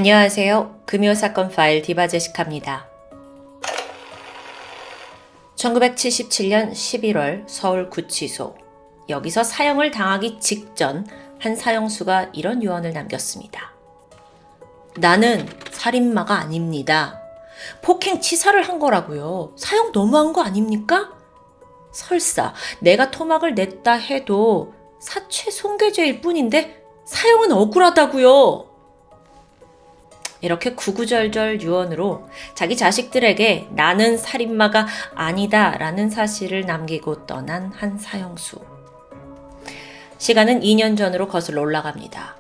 안녕하세요. 금요사건 파일 디바제시카입니다. 1977년 11월 서울 구치소. 여기서 사형을 당하기 직전 한 사형수가 이런 유언을 남겼습니다. 나는 살인마가 아닙니다. 폭행 치사를 한 거라고요. 사형 너무한 거 아닙니까? 설사 내가 토막을 냈다 해도 사체 손괴죄일 뿐인데 사형은 억울하다고요. 이렇게 구구절절 유언으로 자기 자식들에게 나는 살인마가 아니다 라는 사실을 남기고 떠난 한 사형수. 시간은 2년 전으로 거슬러 올라갑니다.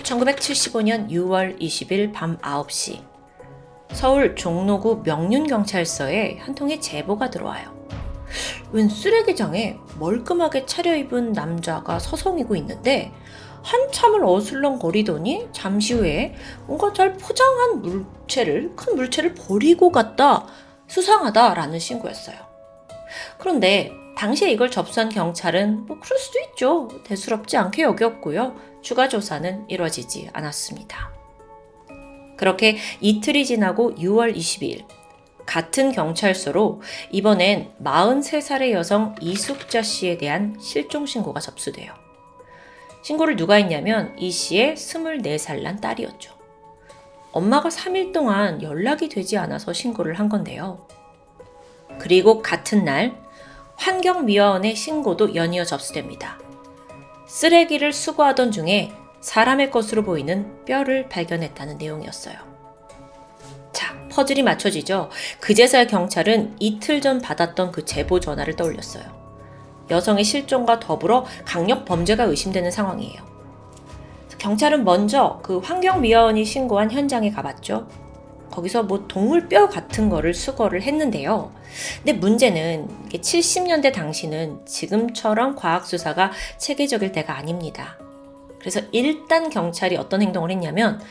1975년 6월 20일 밤 9시 서울 종로구 명륜경찰서에 한 통의 제보가 들어와요. 웬 쓰레기장에 멀끔하게 차려입은 남자가 서성이고 있는데 한참을 어슬렁거리더니 잠시 후에 뭔가 잘 포장한 큰 물체를 버리고 갔다. 수상하다라는 신고였어요. 그런데 당시에 이걸 접수한 경찰은 그럴 수도 있죠. 대수롭지 않게 여겼고요. 추가 조사는 이루어지지 않았습니다. 그렇게 이틀이 지나고 6월 22일 같은 경찰서로 이번엔 43살의 여성 이숙자 씨에 대한 실종 신고가 접수돼요. 신고를 누가 했냐면 이 씨의 24살 난 딸이었죠. 엄마가 3일 동안 연락이 되지 않아서 신고를 한 건데요. 그리고 같은 날 환경미화원의 신고도 연이어 접수됩니다. 쓰레기를 수거하던 중에 사람의 것으로 보이는 뼈를 발견했다는 내용이었어요. 자, 퍼즐이 맞춰지죠. 그제서야 경찰은 이틀 전 받았던 그 제보 전화를 떠올렸어요. 여성의 실종과 더불어 강력 범죄가 의심되는 상황이에요. 경찰은 먼저 그 환경미화원이 신고한 현장에 가봤죠. 거기서 동물 뼈 같은 거를 수거를 했는데요. 근데 문제는 70년대 당시는 지금처럼 과학수사가 체계적일 때가 아닙니다. 그래서 일단 경찰이 어떤 행동을 했냐면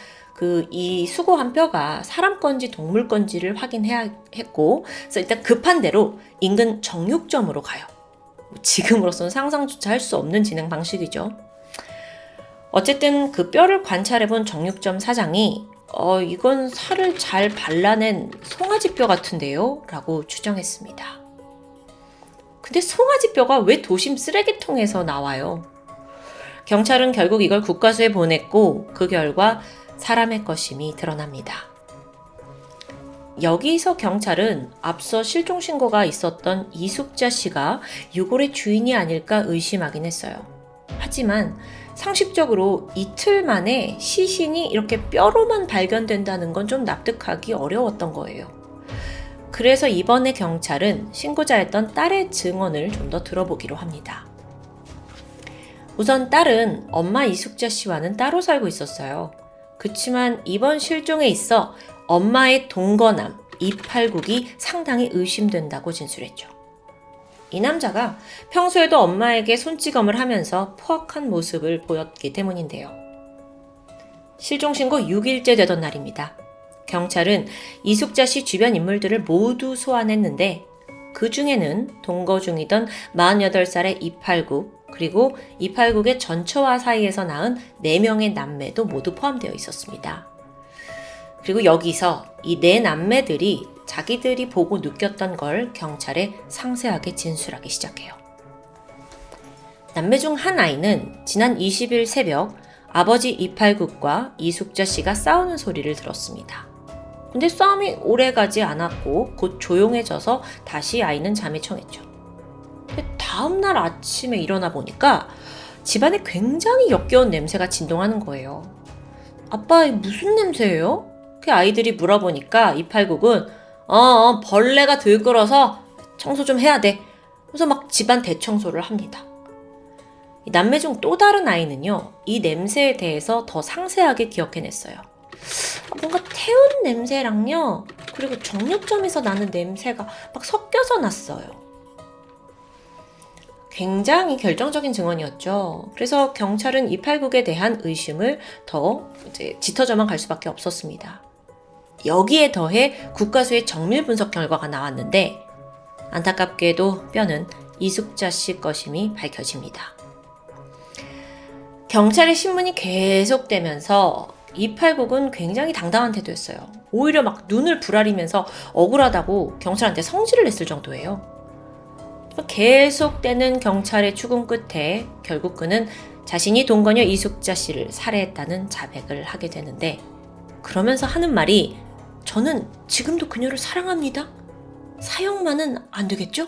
이 수거한 뼈가 사람 건지 동물 건지를 확인해야 했고, 그래서 일단 급한 대로 인근 정육점으로 가요. 지금으로서는 상상조차 할 수 없는 진행 방식이죠. 어쨌든 그 뼈를 관찰해본 정육점 사장이 이건 살을 잘 발라낸 송아지뼈 같은데요? 라고 추정했습니다. 근데 송아지뼈가 왜 도심 쓰레기통에서 나와요? 경찰은 결국 이걸 국과수에 보냈고 그 결과 사람의 것임이 드러납니다. 여기서 경찰은 앞서 실종 신고가 있었던 이숙자 씨가 유골의 주인이 아닐까 의심하긴 했어요. 하지만 상식적으로 이틀 만에 시신이 이렇게 뼈로만 발견된다는 건 좀 납득하기 어려웠던 거예요. 그래서 이번에 경찰은 신고자였던 딸의 증언을 좀 더 들어보기로 합니다. 우선 딸은 엄마 이숙자 씨와는 따로 살고 있었어요. 그치만 이번 실종에 있어 엄마의 동거남 이팔국이 상당히 의심된다고 진술했죠. 이 남자가 평소에도 엄마에게 손찌검을 하면서 포악한 모습을 보였기 때문인데요. 실종 신고 6일째 되던 날입니다. 경찰은 이숙자 씨 주변 인물들을 모두 소환했는데 그 중에는 동거 중이던 48살의 이팔국 그리고 이팔국의 전처와 사이에서 낳은 4명의 남매도 모두 포함되어 있었습니다. 그리고 여기서 이 4남매들이 자기들이 보고 느꼈던 걸 경찰에 상세하게 진술하기 시작해요. 남매 중 한 아이는 지난 20일 새벽 아버지 이팔국과 이숙자 씨가 싸우는 소리를 들었습니다. 근데 싸움이 오래가지 않았고 곧 조용해져서 다시 아이는 잠에 청했죠. 근데 다음날 아침에 일어나 보니까 집안에 굉장히 역겨운 냄새가 진동하는 거예요. 아빠, 이 무슨 냄새예요? 그 아이들이 물어보니까 이팔국은 벌레가 들끓어서 청소 좀 해야 돼. 그래서 막 집안 대청소를 합니다. 남매 중 또 다른 아이는요, 이 냄새에 대해서 더 상세하게 기억해냈어요. 뭔가 태운 냄새랑요, 그리고 정육점에서 나는 냄새가 막 섞여서 났어요. 굉장히 결정적인 증언이었죠. 그래서 경찰은 이팔국에 대한 의심을 더 짙어져만 갈 수밖에 없었습니다. 여기에 더해 국과수의 정밀 분석 결과가 나왔는데 안타깝게도 뼈는 이숙자 씨 것임이 밝혀집니다. 경찰의 신문이 계속되면서 이팔국은 굉장히 당당한 태도였어요. 오히려 막 눈을 부라리면서 억울하다고 경찰한테 성질을 냈을 정도예요. 계속되는 경찰의 추궁 끝에 결국 그는 자신이 동거녀 이숙자 씨를 살해했다는 자백을 하게 되는데, 그러면서 하는 말이 저는 지금도 그녀를 사랑합니다. 사형만은 안 되겠죠?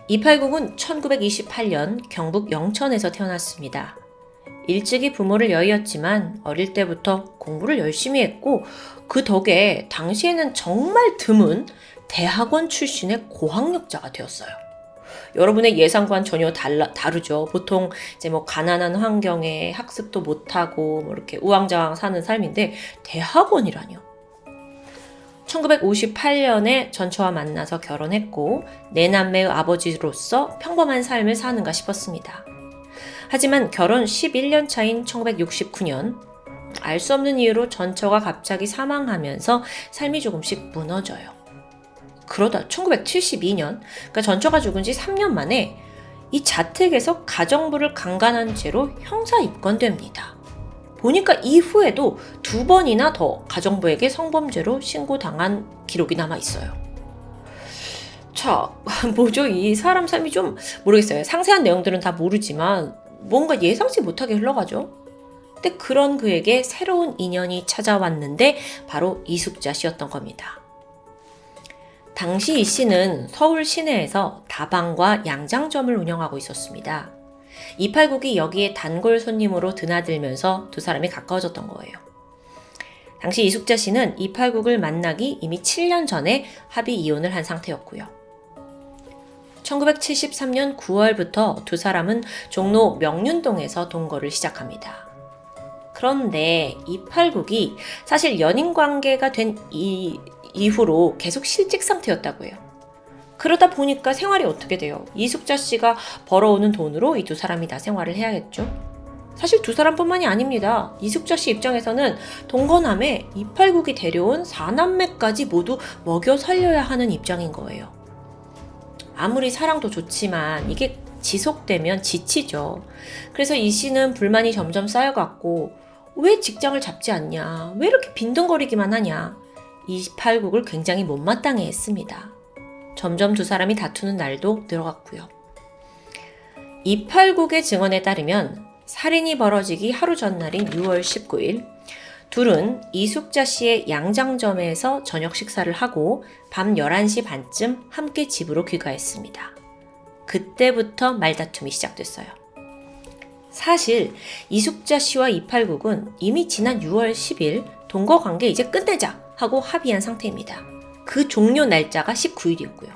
이팔국은 1928년 경북 영천에서 태어났습니다. 일찍이 부모를 여의었지만 어릴 때부터 공부를 열심히 했고 그 덕에 당시에는 정말 드문 대학원 출신의 고학력자가 되었어요. 여러분의 예상과는 전혀 다르죠. 보통 이제 뭐 가난한 환경에 학습도 못하고 뭐 이렇게 우왕좌왕 사는 삶인데 대학원이라뇨. 1958년에 전처와 만나서 결혼했고 네 남매의 아버지로서 평범한 삶을 사는가 싶었습니다. 하지만 결혼 11년 차인 1969년 알 수 없는 이유로 전처가 갑자기 사망하면서 삶이 조금씩 무너져요. 그러다 1972년, 그러니까 전처가 죽은 지 3년 만에 이 자택에서 가정부를 강간한 채로 형사 입건됩니다. 보니까 이후에도 2번이나 더 가정부에게 성범죄로 신고당한 기록이 남아있어요. 자, 뭐죠? 이 사람 삶이 좀 모르겠어요. 상세한 내용들은 다 모르지만 뭔가 예상치 못하게 흘러가죠. 근데 그런 그에게 새로운 인연이 찾아왔는데 바로 이숙자 씨였던 겁니다. 당시 이 씨는 서울 시내에서 다방과 양장점을 운영하고 있었습니다. 이팔국이 여기에 단골 손님으로 드나들면서 두 사람이 가까워졌던 거예요. 당시 이숙자 씨는 이팔국을 만나기 이미 7년 전에 합의 이혼을 한 상태였고요. 1973년 9월부터 두 사람은 종로 명륜동에서 동거를 시작합니다. 그런데 이팔국이 사실 연인 관계가 된 이후로 계속 실직 상태였다고 해요. 그러다 보니까 생활이 어떻게 돼요? 이숙자 씨가 벌어오는 돈으로 이 두 사람이 다 생활을 해야겠죠? 사실 두 사람뿐만이 아닙니다. 이숙자 씨 입장에서는 동거남에 이팔국이 데려온 4남매까지 모두 먹여 살려야 하는 입장인 거예요. 아무리 사랑도 좋지만 이게 지속되면 지치죠. 그래서 이 씨는 불만이 점점 쌓여갔고 왜 직장을 잡지 않냐? 왜 이렇게 빈둥거리기만 하냐? 이팔국을 굉장히 못마땅해 했습니다. 점점 두 사람이 다투는 날도 늘어갔고요. 이팔국의 증언에 따르면 살인이 벌어지기 하루 전날인 6월 19일 둘은 이숙자 씨의 양장점에서 저녁 식사를 하고 밤 11시 반쯤 함께 집으로 귀가했습니다. 그때부터 말다툼이 시작됐어요. 사실 이숙자 씨와 이팔국은 이미 지난 6월 10일 동거 관계 이제 끝내자 하고 합의한 상태입니다. 그 종료 날짜가 19일이었고요.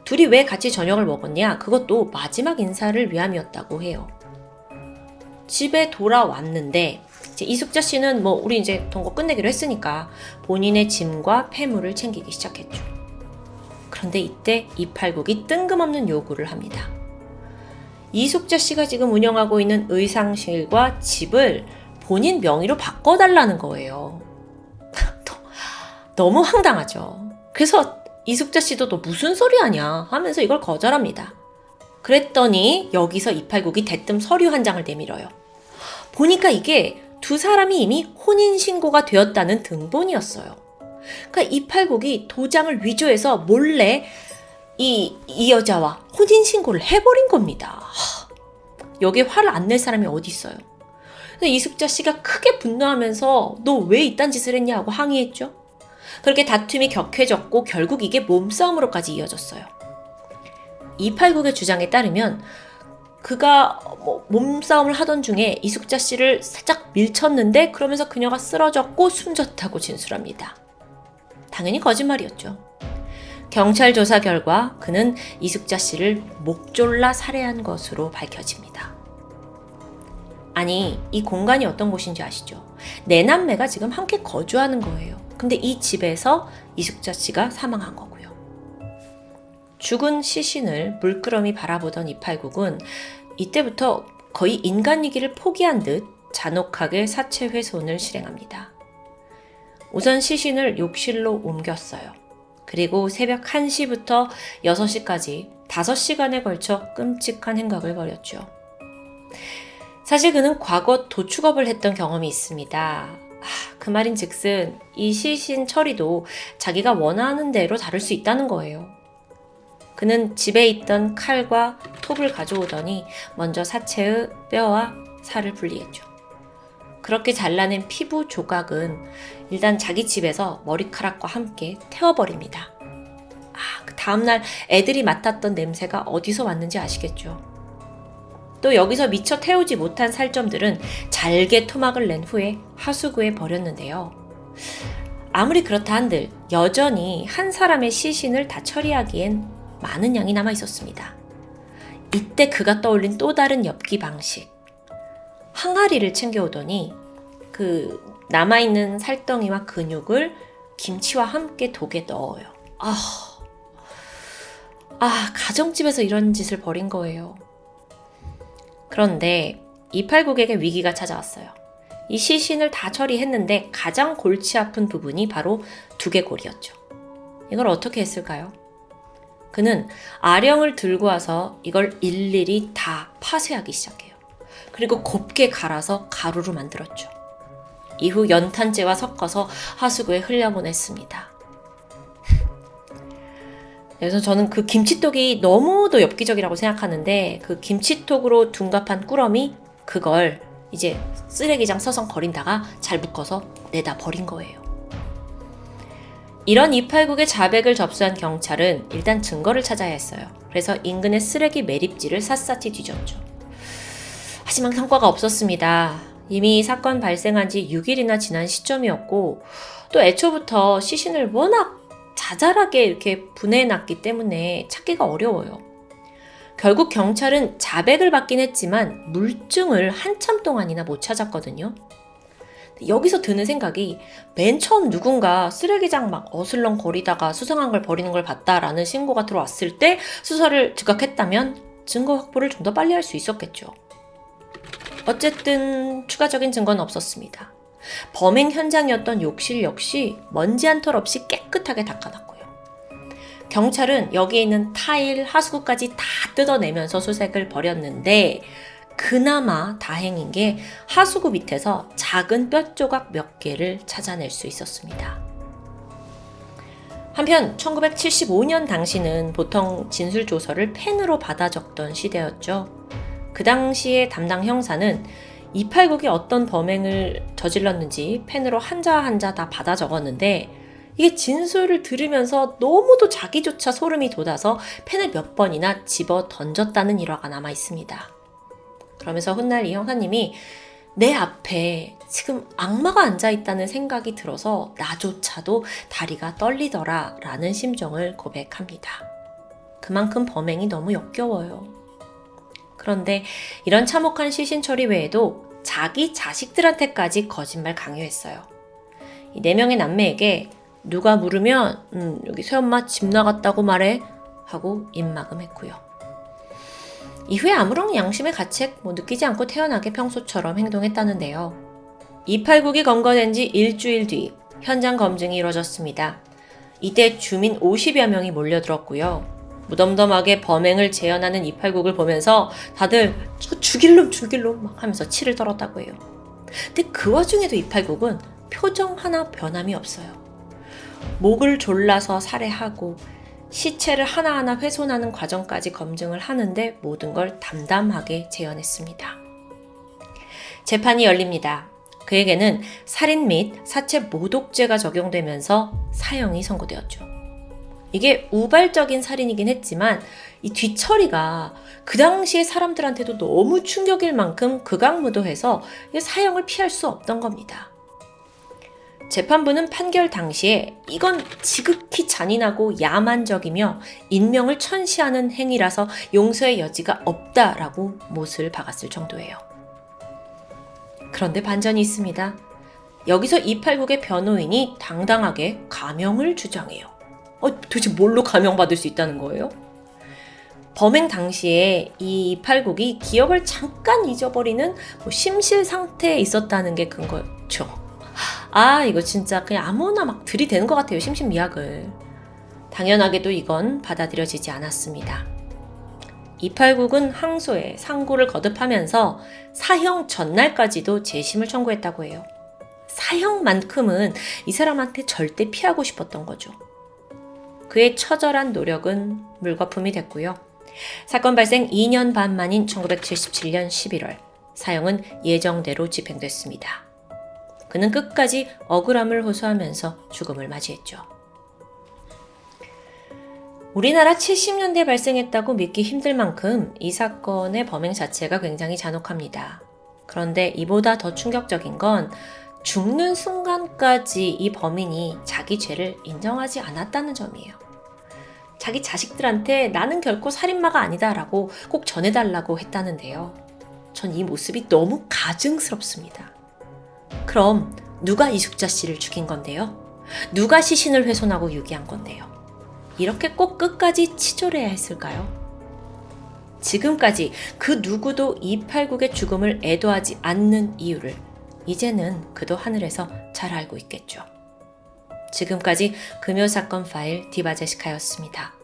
둘이 왜 같이 저녁을 먹었냐? 그것도 마지막 인사를 위함이었다고 해요. 집에 돌아왔는데 이제 이숙자 씨는 우리 이제 동거 끝내기로 했으니까 본인의 짐과 폐물을 챙기기 시작했죠. 그런데 이때 이팔국이 뜬금없는 요구를 합니다. 이숙자 씨가 지금 운영하고 있는 의상실과 집을 본인 명의로 바꿔달라는 거예요. 너무 황당하죠. 그래서 이숙자 씨도 너 무슨 소리 하냐 하면서 이걸 거절합니다. 그랬더니 여기서 이팔국이 대뜸 서류 한 장을 내밀어요. 보니까 이게 두 사람이 이미 혼인신고가 되었다는 등본이었어요. 그러니까 이팔국이 도장을 위조해서 몰래 이 여자와 혼인신고를 해버린 겁니다. 여기에 화를 안 낼 사람이 어디 있어요. 이숙자 씨가 크게 분노하면서 너 왜 이딴 짓을 했냐 하고 항의했죠. 그렇게 다툼이 격해졌고 결국 이게 몸싸움으로까지 이어졌어요. 이팔국의 주장에 따르면 그가 몸싸움을 하던 중에 이숙자 씨를 살짝 밀쳤는데 그러면서 그녀가 쓰러졌고 숨졌다고 진술합니다. 당연히 거짓말이었죠. 경찰 조사 결과 그는 이숙자 씨를 목 졸라 살해한 것으로 밝혀집니다. 아니, 이 공간이 어떤 곳인지 아시죠? 네 남매가 지금 함께 거주하는 거예요. 근데 이 집에서 이숙자 씨가 사망한 거고요. 죽은 시신을 물끄러미 바라보던 이팔국은 이때부터 거의 인간이기를 포기한 듯 잔혹하게 사체 훼손을 실행합니다. 우선 시신을 욕실로 옮겼어요. 그리고 새벽 1시부터 6시까지 5시간에 걸쳐 끔찍한 행각을 벌였죠. 사실 그는 과거 도축업을 했던 경험이 있습니다. 그 말인즉슨 이 시신 처리도 자기가 원하는 대로 다룰 수 있다는 거예요. 그는 집에 있던 칼과 톱을 가져오더니 먼저 사체의 뼈와 살을 분리했죠. 그렇게 잘라낸 피부 조각은 일단 자기 집에서 머리카락과 함께 태워버립니다. 그 다음날 애들이 맡았던 냄새가 어디서 왔는지 아시겠죠? 또 여기서 미처 태우지 못한 살점들은 잘게 토막을 낸 후에 하수구에 버렸는데요. 아무리 그렇다 한들 여전히 한 사람의 시신을 다 처리하기엔 많은 양이 남아 있었습니다. 이때 그가 떠올린 또 다른 엽기 방식. 항아리를 챙겨오더니 그 남아있는 살덩이와 근육을 김치와 함께 독에 넣어요. 가정집에서 이런 짓을 벌인 거예요. 그런데 이팔국에게 위기가 찾아왔어요. 이 시신을 다 처리했는데 가장 골치 아픈 부분이 바로 두개골이었죠. 이걸 어떻게 했을까요? 그는 아령을 들고 와서 이걸 일일이 다 파쇄하기 시작해요. 그리고 곱게 갈아서 가루로 만들었죠. 이후 연탄재와 섞어서 하수구에 흘려보냈습니다. 그래서 저는 그 김치톡이 너무도 엽기적이라고 생각하는데 그 김치톡으로 둔갑한 꾸러미 그걸 이제 쓰레기장 서성거린다가 잘 묶어서 내다 버린 거예요. 이런 이팔국의 자백을 접수한 경찰은 일단 증거를 찾아야 했어요. 그래서 인근의 쓰레기 매립지를 샅샅이 뒤졌죠. 하지만 성과가 없었습니다. 이미 사건 발생한 지 6일이나 지난 시점이었고 또 애초부터 시신을 워낙 자잘하게 이렇게 분해해놨기 때문에 찾기가 어려워요. 결국 경찰은 자백을 받긴 했지만 물증을 한참 동안이나 못 찾았거든요. 여기서 드는 생각이 맨 처음 누군가 쓰레기장 막 어슬렁거리다가 수상한 걸 버리는 걸 봤다라는 신고가 들어왔을 때 수사를 즉각했다면 증거 확보를 좀 더 빨리 할 수 있었겠죠. 어쨌든 추가적인 증거는 없었습니다. 범행 현장이었던 욕실 역시 먼지 한 털 없이 깨끗하게 닦아놨고요. 경찰은 여기에 있는 타일, 하수구까지 다 뜯어내면서 수색을 벌였는데 그나마 다행인 게 하수구 밑에서 작은 뼈 조각 몇 개를 찾아낼 수 있었습니다. 한편 1975년 당시는 보통 진술조서를 펜으로 받아 적던 시대였죠. 그 당시의 담당 형사는 이팔국이 어떤 범행을 저질렀는지 펜으로 한자 한자 다 받아 적었는데 이게 진술을 들으면서 너무도 자기조차 소름이 돋아서 펜을 몇 번이나 집어 던졌다는 일화가 남아 있습니다. 그러면서 훗날 이 형사님이 내 앞에 지금 악마가 앉아있다는 생각이 들어서 나조차도 다리가 떨리더라 라는 심정을 고백합니다. 그만큼 범행이 너무 역겨워요. 그런데 이런 참혹한 시신 처리 외에도 자기 자식들한테까지 거짓말 강요했어요. 이 4명의 남매에게 누가 물으면 여기 새엄마 집 나갔다고 말해 하고 입막음했고요. 이후에 아무런 양심의 가책 느끼지 않고 태연하게 평소처럼 행동했다는데요. 이팔국이 검거된 지 일주일 뒤 현장 검증이 이루어졌습니다. 이때 주민 50여 명이 몰려들었고요. 무덤덤하게 범행을 재현하는 이팔국을 보면서 다들 죽일 놈 막 하면서 치를 떨었다고 해요. 근데 그 와중에도 이팔국은 표정 하나 변함이 없어요. 목을 졸라서 살해하고 시체를 하나하나 훼손하는 과정까지 검증을 하는데 모든 걸 담담하게 재현했습니다. 재판이 열립니다. 그에게는 살인 및 사체 모독죄가 적용되면서 사형이 선고되었죠. 이게 우발적인 살인이긴 했지만 이 뒤처리가 그 당시에 사람들한테도 너무 충격일 만큼 극악무도해서 사형을 피할 수 없던 겁니다. 재판부는 판결 당시에 이건 지극히 잔인하고 야만적이며 인명을 천시하는 행위라서 용서의 여지가 없다라고 못을 박았을 정도예요. 그런데 반전이 있습니다. 여기서 이팔국의 변호인이 당당하게 감형을 주장해요. 도대체 뭘로 감형받을 수 있다는 거예요? 범행 당시에 이 이팔국이 기억을 잠깐 잊어버리는 심실 상태에 있었다는 게 근거였죠. 이거 진짜 그냥 아무나 막 들이대는 것 같아요. 심신미약을. 당연하게도 이건 받아들여지지 않았습니다. 이팔국은 항소에 상고를 거듭하면서 사형 전날까지도 재심을 청구했다고 해요. 사형만큼은 이 사람한테 절대 피하고 싶었던 거죠. 그의 처절한 노력은 물거품이 됐고요. 사건 발생 2년 반 만인 1977년 11월, 사형은 예정대로 집행됐습니다. 그는 끝까지 억울함을 호소하면서 죽음을 맞이했죠. 우리나라 70년대에 발생했다고 믿기 힘들 만큼 이 사건의 범행 자체가 굉장히 잔혹합니다. 그런데 이보다 더 충격적인 건 죽는 순간까지 이 범인이 자기 죄를 인정하지 않았다는 점이에요. 자기 자식들한테 나는 결코 살인마가 아니다라고 꼭 전해달라고 했다는데요. 전 이 모습이 너무 가증스럽습니다. 그럼 누가 이숙자 씨를 죽인 건데요? 누가 시신을 훼손하고 유기한 건데요? 이렇게 꼭 끝까지 치졸해야 했을까요? 지금까지 그 누구도 이팔국의 죽음을 애도하지 않는 이유를 이제는 그도 하늘에서 잘 알고 있겠죠. 지금까지 금요사건 파일 디바제시카였습니다.